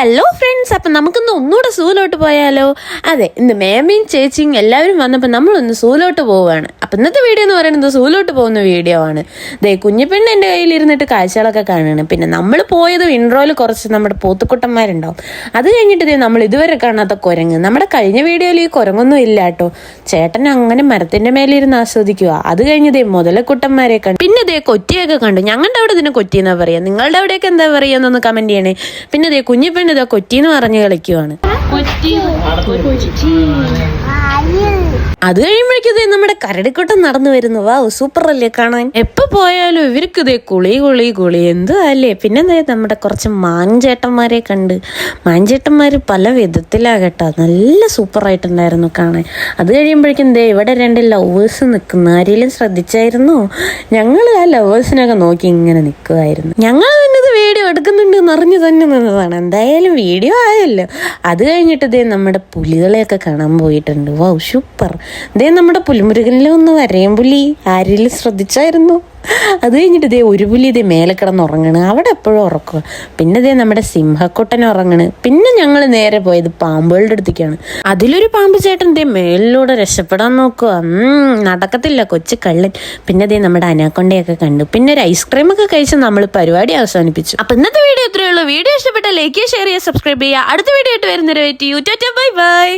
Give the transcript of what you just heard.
Hello friends, അപ്പം നമുക്കിന്ന് ഒന്നുകൂടെ സൂലോട്ട് പോയാലോ? അതെ, ഇന്ന് മേമയും ചേച്ചിയും എല്ലാവരും വന്നപ്പോൾ നമ്മളൊന്ന് സൂലോട്ട് പോവുകയാണ്. അപ്പം ഇന്നത്തെ വീഡിയോ എന്ന് പറയുന്നത് സൂലോട്ട് പോകുന്ന വീഡിയോ ആണ്. ദേ കുഞ്ഞിപ്പെണ്ണ് എൻ്റെ കയ്യിലിരുന്നിട്ട് കാഴ്ചകളൊക്കെ കാണുകയാണ്. പിന്നെ നമ്മൾ പോയത് ഇൻട്രോയിൽ കുറച്ച് നമ്മുടെ പോത്തുക്കുട്ടന്മാരുണ്ടാവും. അത് കഴിഞ്ഞിട്ട് ദേ നമ്മൾ ഇതുവരെ കാണാത്ത കുരങ്ങ്. നമ്മുടെ കഴിഞ്ഞ വീഡിയോയിൽ ഈ കുരങ്ങൊന്നും ഇല്ല കേട്ടോ. ചേട്ടൻ അങ്ങനെ മരത്തിൻ്റെ മേലിരുന്ന് ആസ്വദിക്കുക. അത് കഴിഞ്ഞ് ദേ മുതലക്കുട്ടന്മാരെ കണ്ടു. പിന്നെ ദേ കൊറ്റിയൊക്കെ കണ്ടു. ഞങ്ങളുടെ അവിടെ ഇതിനെ കൊറ്റി എന്നാ പറയുക. നിങ്ങളുടെ അവിടെയൊക്കെ എന്താ പറയുക എന്നൊന്ന് കമൻറ്റ് ചെയ്യണേ. പിന്നെ ദേ കുഞ്ഞിപ്പെണ്ണ് ഇതാ കൊറ്റിന്ന് പറഞ്ഞു കളിക്കുവാണ്. അത് കഴിയുമ്പോഴേക്കും നമ്മുടെ കരടിക്കുട്ടം നടന്നു വരുന്നു. വാ, സൂപ്പർ അല്ലേ കാണാൻ. എപ്പോ പോയാലും ഇവർക്ക് ഇതേ കുളി എന്തോ അല്ലേ. പിന്നെ നമ്മുടെ കുറച്ച് മാഞ്ചേട്ടന്മാരെ കണ്ട്. മാഞ്ചേട്ടന്മാര് പല വിധത്തിലാകട്ടോ, നല്ല സൂപ്പറായിട്ടുണ്ടായിരുന്നു കാണാൻ. അത് കഴിയുമ്പോഴേക്കും ഇവിടെ രണ്ട് ലവേഴ്സ് നിൽക്കുന്നു. ആരെങ്കിലും ശ്രദ്ധിച്ചായിരുന്നോ? ഞങ്ങൾ ആ ലവേഴ്സിനൊക്കെ നോക്കി ഇങ്ങനെ നിൽക്കുമായിരുന്നു. ഞങ്ങൾ പിന്നത് വീഡിയോ എടുക്കുന്നുണ്ട് എന്നറിഞ്ഞു തന്നെ നിന്നതാണ്. എന്തായാലും വീഡിയോ ആയല്ലോ. അത് കഴിഞ്ഞിട്ട് നമ്മുടെ പുലികളെയൊക്കെ കാണാൻ പോയിട്ടുണ്ട്. Wow, super. നമ്മുടെ പുലിമുരുകനിലെ ഒന്ന് വരയും പുലി ആരെങ്കിലും ശ്രദ്ധിച്ചായിരുന്നു? അത് കഴിഞ്ഞിട്ട് ഒരു പുലി മേലെ കിടന്ന് ഉറങ്ങണ്. അവിടെ എപ്പോഴും ഉറക്കുക. പിന്നെ നമ്മുടെ സിംഹക്കുട്ടൻ ഉറങ്ങണ്. പിന്നെ ഞങ്ങൾ നേരെ പോയത് പാമ്പുകളുടെ അടുത്തേക്കാണ്. അതിലൊരു പാമ്പ് ചേട്ടൻ മേലിലൂടെ രക്ഷപ്പെടാൻ നോക്കുക. നടക്കത്തില്ല, കൊച്ചു കള്ളൻ. പിന്നെ നമ്മുടെ അനാക്കൊണ്ടയൊക്കെ കണ്ടു. പിന്നെ ഒരു ഐസ്ക്രീം ഒക്കെ കഴിച്ച് നമ്മൾ പരിപാടി അവസാനിപ്പിച്ചു. അപ്പൊ ഇന്നത്തെ വീഡിയോ ഇത്രയേ ഉള്ളൂ. വീഡിയോ ഇഷ്ടപ്പെട്ട ലൈക്ക് ചെയ്യുക, ഷെയർ ചെയ്യുക, സബ്സ്ക്രൈബ് ചെയ്യുക. അടുത്ത വീഡിയോ ആയിട്ട് വരുന്നവരെ വെയിറ്റ് ചെയ്യൂ. Tata, bye bye.